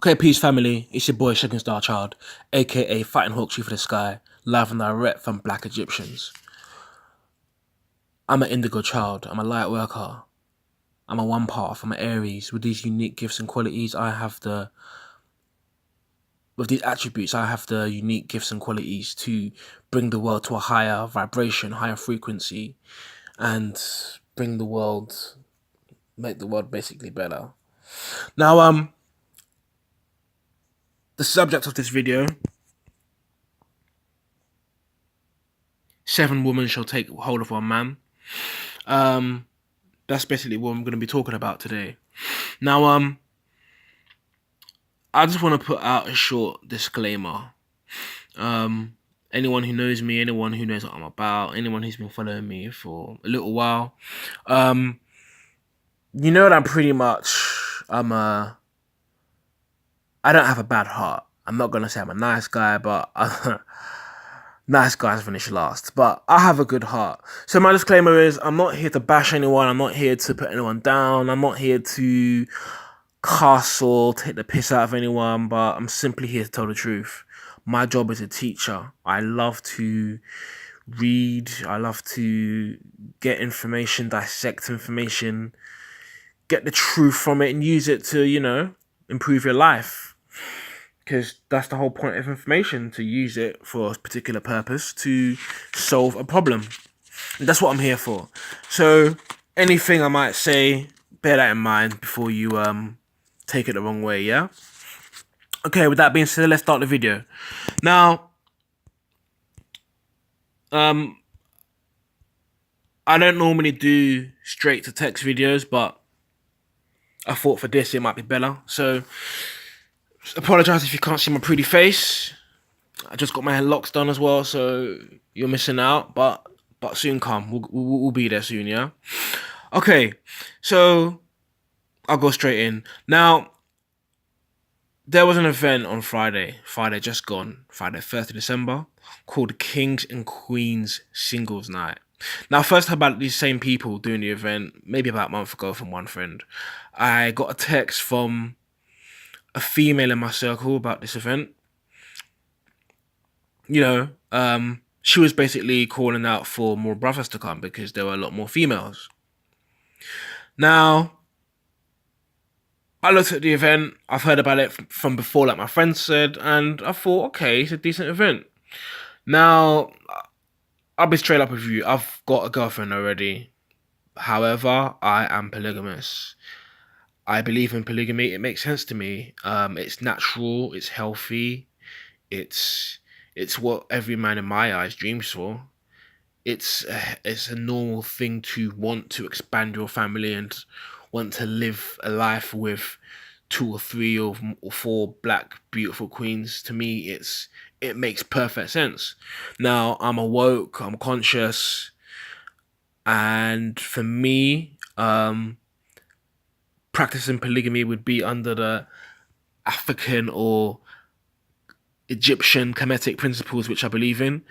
Okay, peace family, it's your boy Segun Starchild, aka Fighting Hawk Chief of the Sky, live and direct from Black Egyptians. I'm an indigo child, I'm a light worker, I'm a one path, I'm an Aries. With these unique gifts and qualities, with these attributes, I have the unique gifts and qualities to bring the world to a higher vibration, higher frequency, and bring the world, make the world basically better. Now, the subject of this video: 7 women shall take hold of one man. That's basically what I'm going to be talking about today. Now, I just want to put out a short disclaimer. Anyone who knows me, anyone who knows what I'm about, anyone who's been following me for a little while, you know that I'm pretty much, I don't have a bad heart. I'm not going to say I'm a nice guy, but nice guys finish last. But I have a good heart. So my disclaimer is I'm not here to bash anyone. I'm not here to put anyone down. I'm not here to cuss or take the piss out of anyone, but I'm simply here to tell the truth. My job as a teacher, I love to read, I love to get information, dissect information, get the truth from it and use it to, improve your life. Because that's the whole point of information, to use it for a particular purpose to solve a problem. And that's what I'm here for. So anything I might say, bear that in mind before you take it the wrong way, yeah? Okay, with that being said, let's start the video. Now, I don't normally do straight to text videos, but I thought for this it might be better. So, apologize if you can't see my pretty face. I just got my locks done as well, so you're missing out. But soon come. We'll be there soon, yeah? Okay, so I'll go straight in. Now, there was an event on Friday just gone, Friday 1st of December, called Kings and Queens Singles Night. Now, first I heard about these same people doing the event, maybe about a month ago from one friend. I got a text from a female in my circle about this event. She was basically calling out for more brothers to come because there were a lot more females. Now, I looked at the event, I've heard about it from before, like my friend said, and I thought, okay, it's a decent event. Now, I'll be straight up with you, I've got a girlfriend already. However, I am polygamous. I believe in polygamy, it makes sense to me. It's natural, it's healthy, it's what every man in my eyes dreams for. It's a normal thing to want to expand your family and want to live a life with 2 or 3 or 4 black beautiful queens. To me, it makes perfect sense. Now, I'm awoke, I'm conscious, and for me, practicing polygamy would be under the African or Egyptian Kemetic principles, which I believe in.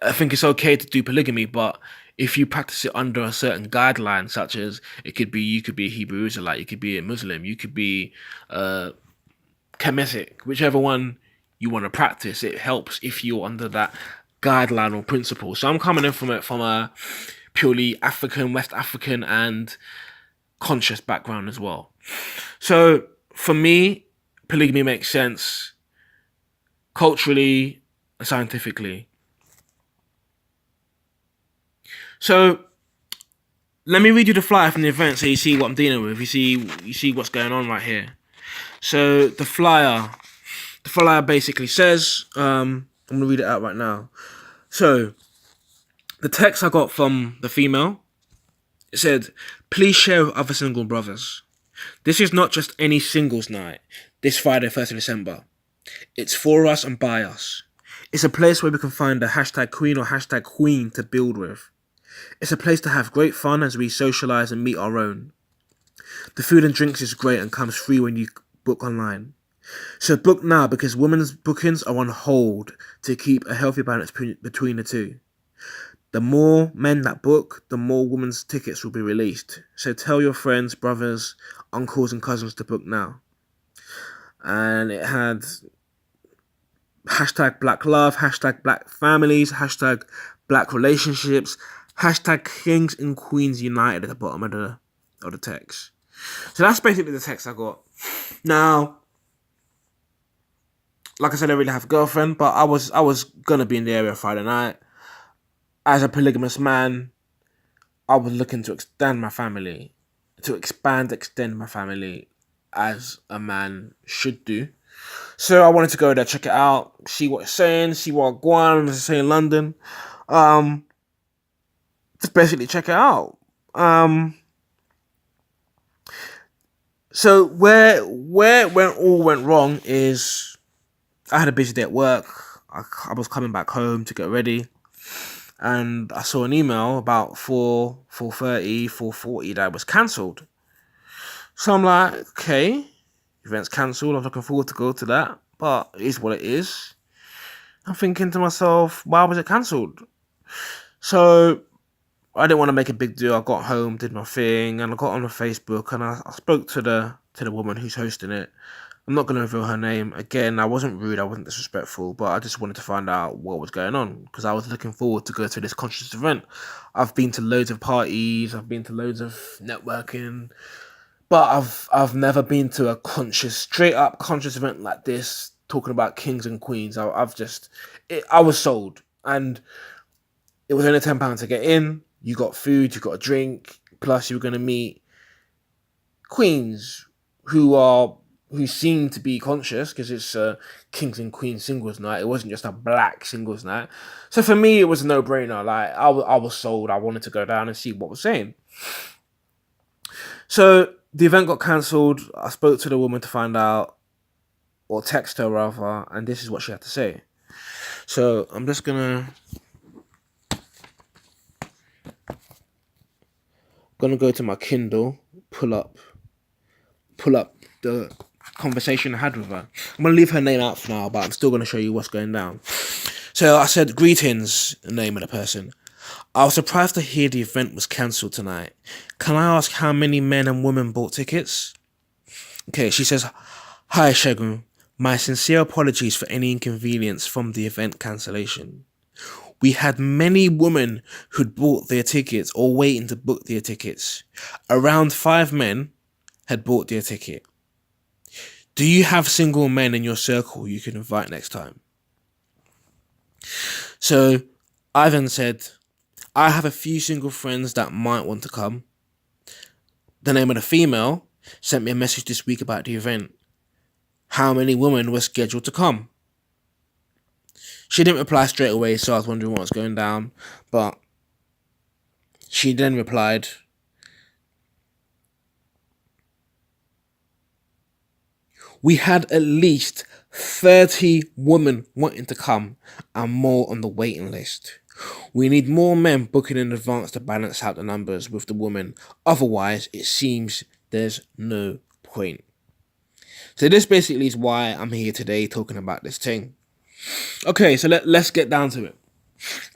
I think it's okay to do polygamy, but if you practice it under a certain guideline, such as you could be a Hebrew Israelite, you could be a Muslim, you could be Kemetic, whichever one you want to practice, it helps if you're under that guideline or principle. So I'm coming in from it from a purely African, West African, and conscious background as well. So for me, polygamy makes sense culturally and scientifically. So let me read you the flyer from the event so you see what I'm dealing with. You see what's going on right here. So the flyer basically says, I'm gonna read it out right now. So the text I got from the female, it said, "Please share with other single brothers. This is not just any singles night. This Friday, 1st of December. It's for us and by us. It's a place where we can find a #queen or #queen to build with. It's a place to have great fun as we socialise and meet our own. The food and drinks is great and comes free when you book online. So book now because women's bookings are on hold to keep a healthy balance between the two. The more men that book, the more women's tickets will be released. So tell your friends, brothers, uncles and cousins to book now." and it had hashtag Black Love, hashtag Black Families, hashtag Black Relationships, hashtag Kings and Queens United at the bottom of the text. So that's basically the text I got. Now, like I said, I really have a girlfriend, but I was gonna be in the area Friday night. As a polygamous man, I was looking to extend my family, extend my family, as a man should do. So I wanted to go there, check it out, see what it's saying, see what Guam is saying in London. Just basically check it out. So where when all went wrong is I had a busy day at work. I was coming back home to get ready, and I saw an email about 4:30, 4:40 that was cancelled. So I'm like, okay, event's cancelled. I'm looking forward to go to that, but it is what it is. I'm thinking to myself, why was it cancelled? So I didn't want to make a big deal. I got home, did my thing, and I got on Facebook and I spoke to the woman who's hosting it. I'm not going to reveal her name. Again, I wasn't rude, I wasn't disrespectful, but I just wanted to find out what was going on because I was looking forward to go to this conscious event. I've been to loads of parties, I've been to loads of networking, but I've never been to a straight up conscious event like this, talking about kings and queens. I was sold, and it was only £10 to get in. You got food, you got a drink, plus you were going to meet queens who seem to be conscious because it's a kings and queens singles night. It wasn't just a black singles night. So for me, it was a no-brainer. Like I was sold. I wanted to go down and see what was saying. So the event got cancelled. I spoke to the woman to find out, or text her rather, and this is what she had to say. So I'm just gonna go to my Kindle, pull up the conversation I had with her. I'm gonna leave her name out for now, but I'm still gonna show you what's going down. So I said, "Greetings," the name of the person. "I was surprised to hear the event was cancelled tonight. Can I ask how many men and women bought tickets?" Okay, she says, "Hi, Segun. My sincere apologies for any inconvenience from the event cancellation. We had many women who'd bought their tickets or waiting to book their tickets. Around 5 men had bought their ticket. Do you have single men in your circle you can invite next time?" So I then said, "I have a few single friends that might want to come." The name of the female sent me a message this week about the event. How many women were scheduled to come? She didn't reply straight away, so I was wondering what was going down. But she then replied, "We had at least 30 women wanting to come and more on the waiting list. We need more men booking in advance to balance out the numbers with the women. Otherwise, it seems there's no point." So this basically is why I'm here today talking about this thing. Okay, so let's get down to it.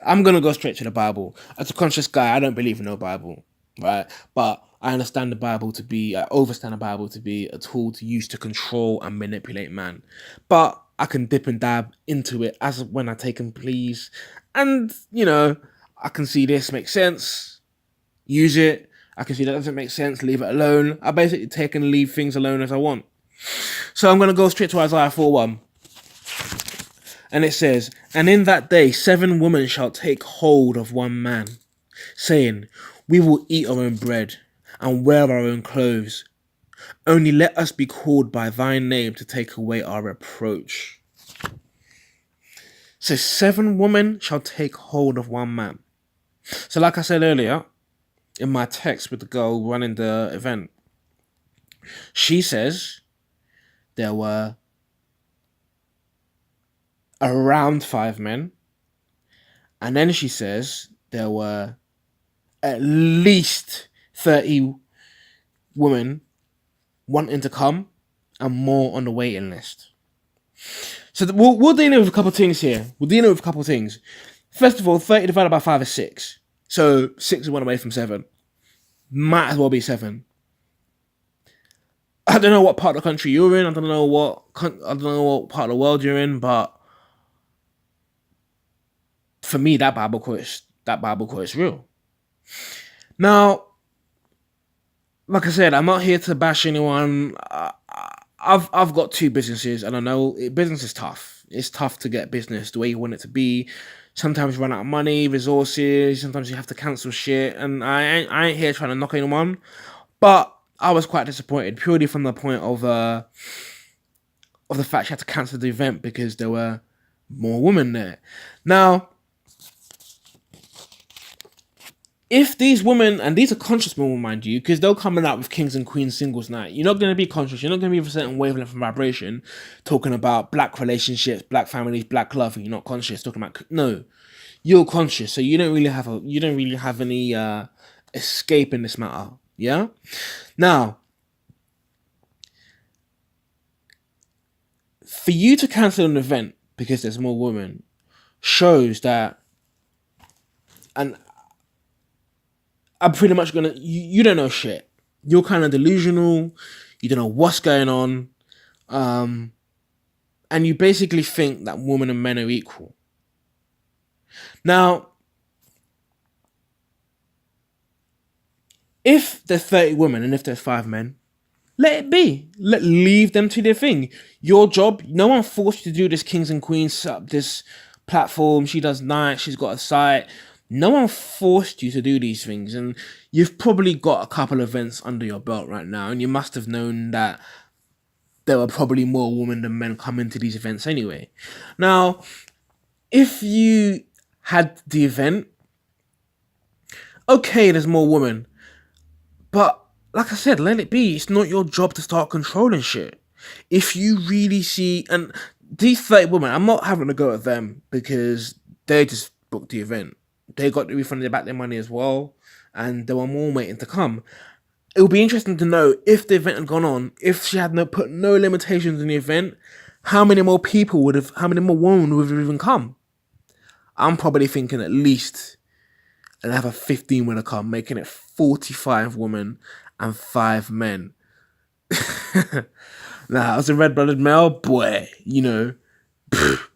I'm going to go straight to the Bible. As a conscious guy, I don't believe in no Bible, right? But I understand the Bible to be, I overstand the Bible to be a tool to use to control and manipulate man. But I can dip and dab into it as when I take and please. And, I can see this makes sense, use it. I can see that doesn't make sense, leave it alone. I basically take and leave things alone as I want. So I'm going to go straight to Isaiah 4:1. And it says, "And in that day 7 women shall take hold of one man, saying, We will eat our own bread and wear our own clothes. Only let us be called by thy name to take away our reproach." So 7 women shall take hold of one man. So like I said earlier, in my text with the girl running the event, she says there were around 5 men. And then she says there were at least 30 women wanting to come and more on the waiting list. So we'll deal with a couple of things here. First of all, 30 divided by 5 is 6. So 6 is 1 away from 7. Might as well be 7. I don't know what part of the country you're in. I don't know what part of the world you're in. But for me, that Bible quote is real. Now, like I said, I'm not here to bash anyone. I've got two businesses, and I know business is tough. It's tough to get business the way you want it to be. Sometimes you run out of money, resources. Sometimes you have to cancel shit, and I ain't here trying to knock anyone. But I was quite disappointed purely from the point of the fact she had to cancel the event because there were more women there. Now, if these women, and these are conscious women, mind you, because they're coming out with Kings and Queens singles night, you're not going to be conscious, you're not going to be of a certain wavelength and vibration, talking about black relationships, black families, black love, and you're not conscious, talking about, no, you're conscious, so you don't really have any escape in this matter, yeah? Now, for you to cancel an event because there's more women shows that, and I'm pretty much gonna. You don't know shit. You're kind of delusional. You don't know what's going on, and you basically think that women and men are equal. Now, if there's 30 women and if there's 5 men, let it be. Leave them to their thing. Your job. No one forced you to do this. Kings and Queens set up this platform. She does nights. She's got a site. No one forced you to do these things, and you've probably got a couple of events under your belt right now, and you must have known that there were probably more women than men coming to these events anyway. Now, if you had the event, okay, there's more women, but like I said, let it be. It's not your job to start controlling shit. If you really see, and these 30 women, I'm not having to go at them because they just booked the event. They got the refund back their money as well, and there were more waiting to come. It would be interesting to know if the event had gone on, if she had put no limitations in the event, how many more women would have even come? I'm probably thinking at least another 15 would have come, making it 45 women and 5 men. Now, as a red-blooded male, boy,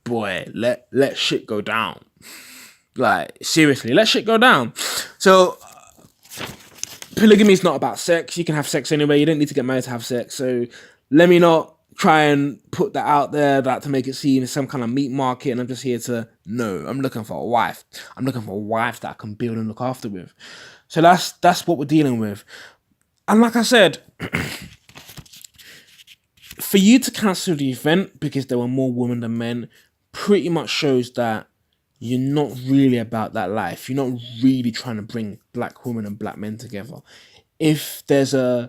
boy, let shit go down. Like, seriously, let shit go down. So, polygamy is not about sex. You can have sex anyway. You don't need to get married to have sex. So, let me not try and put that out there that to make it seem some kind of meat market. And I'm just here to, no, I'm looking for a wife. I'm looking for a wife that I can build and look after with. So, that's what we're dealing with. And like I said, for you to cancel the event because there were more women than men pretty much shows that you're not really about that life. You're not really trying to bring black women and black men together. If the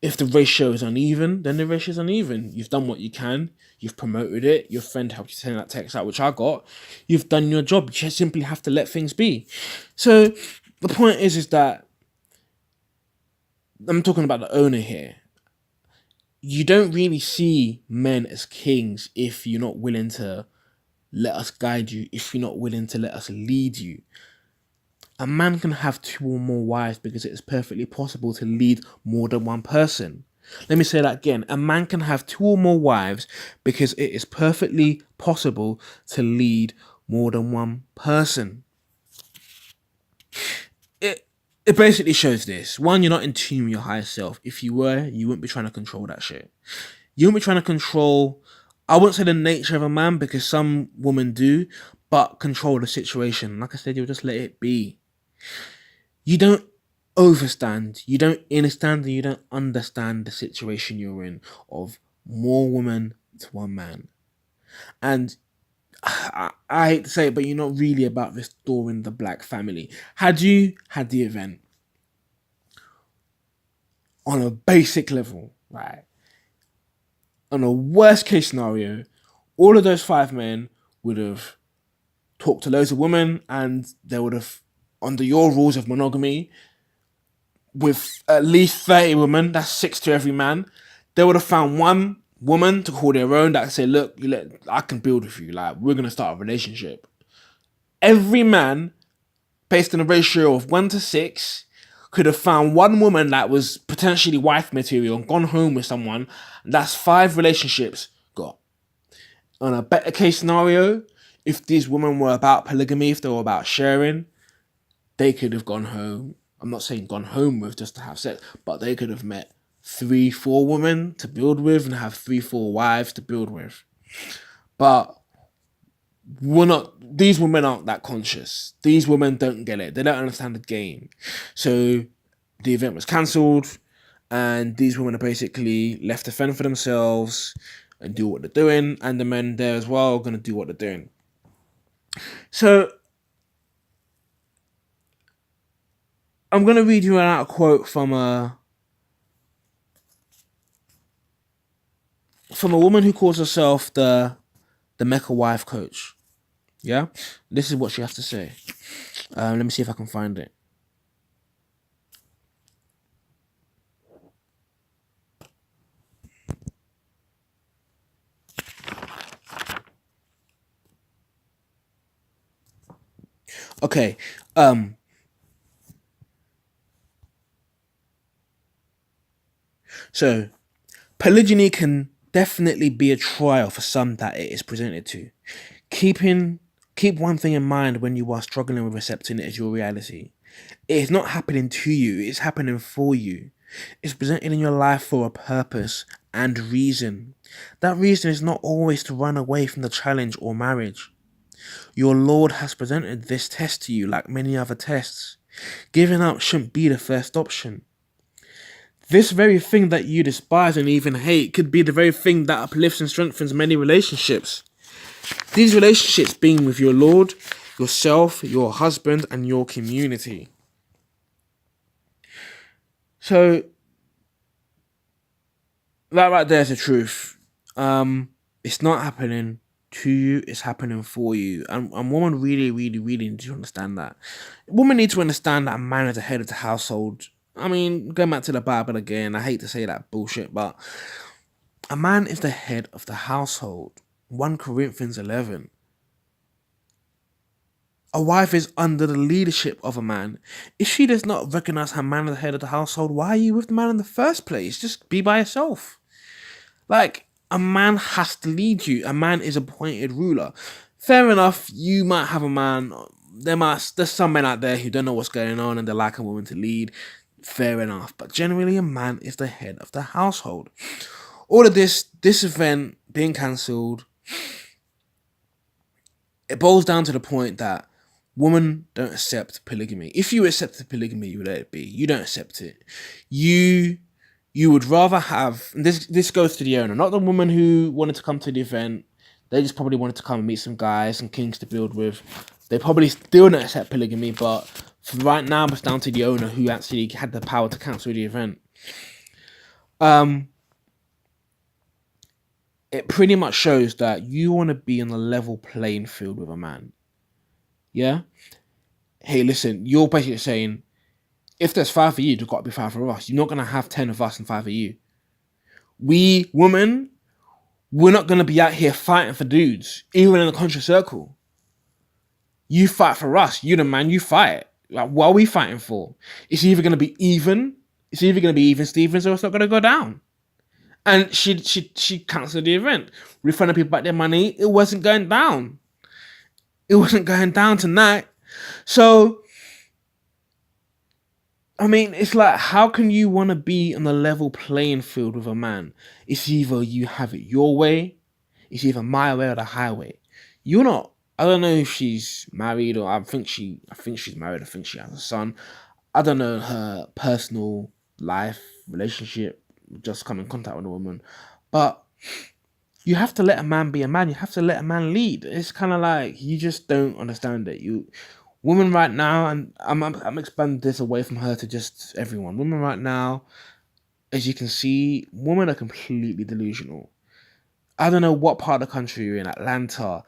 ratio is uneven, then the ratio is uneven. You've done what you can. You've promoted it. Your friend helped you send that text out, which I got. You've done your job. You just simply have to let things be. So the point is that I'm talking about the owner here. You don't really see men as kings if you're not willing to let us guide you, if you're not willing to let us lead you. A man can have 2 or more wives because it is perfectly possible to lead more than one person. Let me say that again. A man can have 2 or more wives because it is perfectly possible to lead more than one person. It basically shows this. 1, you're not in tune with your higher self. If you were, you wouldn't be trying to control that shit. You wouldn't be trying to control, I wouldn't say the nature of a man because some women do, but control the situation. Like I said, you'll just let it be. You don't overstand, you don't understand, and you don't understand the situation you're in of more women to one man. And I hate to say it, but you're not really about restoring the black family. Had you had the event on a basic level, right? On a worst case scenario, all of those 5 men would have talked to loads of women and they would have, under your rules of monogamy, with at least 30 women, that's 6 to every man, they would have found one woman to call their own that could say, look, I can build with you. Like, we're going to start a relationship. Every man, based on a ratio of 1 to 6, could have found one woman that was potentially wife material and gone home with someone. That's 5 relationships got. On a better case scenario, if these women were about polygamy, if they were about sharing, they could have gone home. I'm not saying gone home with just to have sex, but they could have met 3, 4 women to build with and have 3, 4 wives to build with. But these women aren't that conscious. These women don't get it. They don't understand the game. So the event was cancelled, and these women are basically left to fend for themselves and do what they're doing, and the men there as well are going to do what they're doing. So I'm going to read you out a quote from a woman who calls herself the Mecca wife coach. Yeah, this is what she has to say. Let me see if I can find it. Okay. So polygyny can definitely be a trial for some that it is presented to. Keep one thing in mind when you are struggling with accepting it as your reality. It is not happening to you, it's happening for you. It's presented in your life for a purpose and reason. That reason is not always to run away from the challenge or marriage. Your Lord has presented this test to you like many other tests. Giving up shouldn't be the first option. This very thing that you despise and even hate could be the very thing that uplifts and strengthens many relationships. These relationships being with your Lord, yourself, your husband, and your community. So, that right there is the truth. It's not happening to you, it's happening for you. And women really, really, really need to understand that. Women need to understand that a man is the head of the household. I mean, going back to the Bible again, I hate to say that bullshit, but a man is the head of the household. 1 Corinthians 11. A wife is under the leadership of a man. If she does not recognize her man as the head of the household, why are you with the man in the first place? Just be by yourself. Like, a man has to lead you. A man is appointed ruler. Fair enough, you might have a man. There's some men out there who don't know what's going on and they like a woman to lead. Fair enough. But generally, a man is the head of the household. All of this event being cancelled, it boils down to the point that women don't accept polygamy. If you accept polygamy, you let it be. You don't accept it. You would rather have, and this goes to the owner, not the woman who wanted to come to the event. They just probably wanted to come and meet some guys, some kings to build with. They probably still don't accept polygamy, but for right now, it's down to the owner who actually had the power to cancel the event. It pretty much shows that you want to be on a level playing field with a man. Yeah? Hey, listen, you're basically saying, if there's 5 of you, there's got to be 5 of us. You're not going to have 10 of us and 5 of you. We, women, we're not going to be out here fighting for dudes, even in a country circle. You fight for us. You're the man, you fight. Like, what are we fighting for? It's either going to be even. It's either going to be even Stevens or it's not going to go down. And she cancelled the event. Refunding people back their money. It wasn't going down. It wasn't going down tonight. So, I mean, it's like, how can you want to be on a level playing field with a man? It's either you have it your way, it's either my way or the highway. You're not. I don't know if she's married or I think she's married. I think she has a son. I don't know her personal life, relationship, just come in contact with a woman. But you have to let a man be a man. You have to let a man lead. It's kind of like, you just don't understand it. Women right now, and I'm expanding this away from her to just everyone. Women right now, as you can see, women are completely delusional. I don't know what part of the country you're in, Atlanta.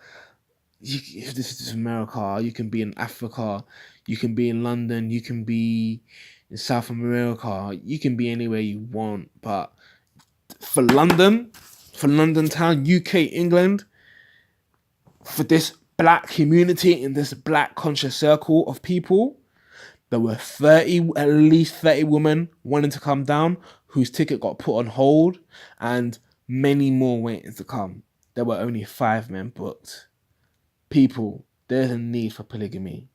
If this is America, you can be in Africa, you can be in London, you can be in South America, you can be anywhere you want. But for London town, UK, England, for this black community in this black conscious circle of people, There were 30, at least 30 women wanting to come down whose ticket got put on hold, and many more waiting to come. There were only 5 men booked. People, there's a need for polygamy.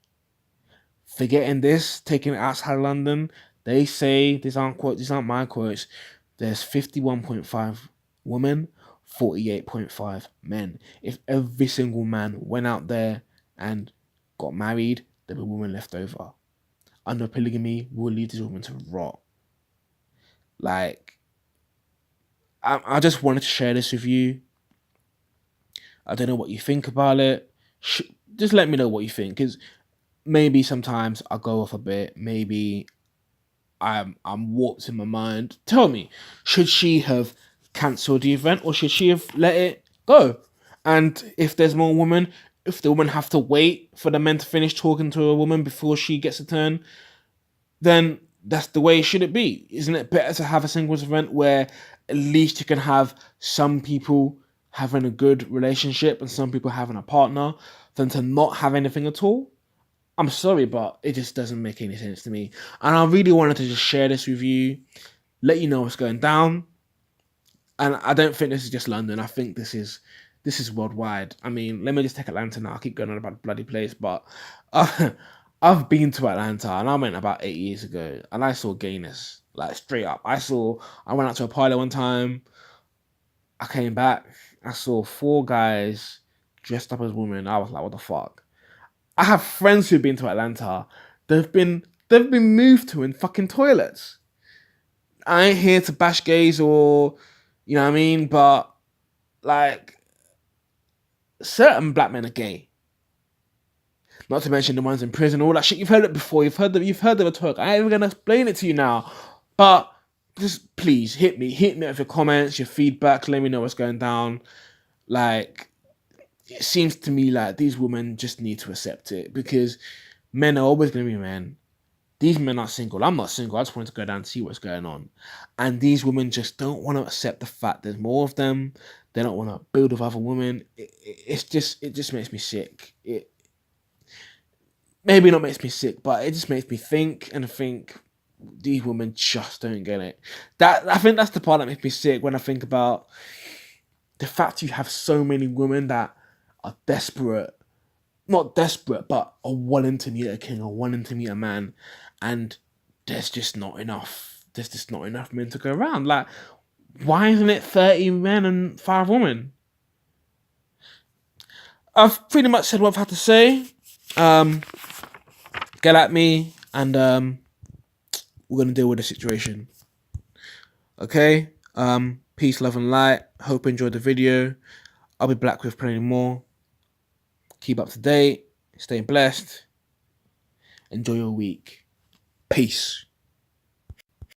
Forgetting this, taking it outside London, they say, these aren't my quotes, there's 51.5 women, 48.5 men. If every single man went out there and got married, there'd be women left over. Under polygamy, we'll leave these women to rot. Like, I just wanted to share this with you. I don't know what you think about it. Just let me know what you think, because maybe sometimes I go off a bit. Maybe I'm warped in my mind. Tell me, should she have cancelled the event, or should she have let it go? And if there's more women, if the women have to wait for the men to finish talking to a woman before she gets a turn, then that's the way should it be. Isn't it better to have a singles event where at least you can have some people having a good relationship and some people having a partner, than to not have anything at all? I'm sorry, but it just doesn't make any sense to me. And I really wanted to just share this with you, let you know what's going down. And I don't think this is just London. I think this is worldwide. I mean, let me just take Atlanta now. I keep going on about the bloody place, but I've been to Atlanta, and I went about 8 years ago, and I saw gayness, like straight up. I went out to a party one time. I came back. I saw 4 guys dressed up as women. I was like, what the fuck? I have friends who've been to Atlanta. They've been moved to in fucking toilets. I ain't here to bash gays or, you know what I mean, but like, certain black men are gay. Not to mention the ones in prison, all that shit. You've heard it before. You've heard the talk. I ain't even gonna explain it to you now. But just please hit me with your comments, your feedback. Let me know what's going down. Like, it seems to me like these women just need to accept it, because men are always going to be men. These men are single. I'm not single. I just wanted to go down and see what's going on. And these women just don't want to accept the fact there's more of them. They don't want to build with other women. It just makes me sick. It maybe not makes me sick, but it just makes me think these women just don't get it. I think that's the part that makes me sick, when I think about the fact you have so many women that are not desperate, but are wanting to meet a king or wanting to meet a man, and there's just not enough. There's just not enough men to go around. Like, why isn't it 30 men and 5 women? I've pretty much said what I've had to say. Get at me, and we're gonna deal with the situation. Okay. Peace, love, and light. Hope you enjoyed the video. I'll be back with plenty more. Keep up to date. Stay blessed. Enjoy your week. Peace.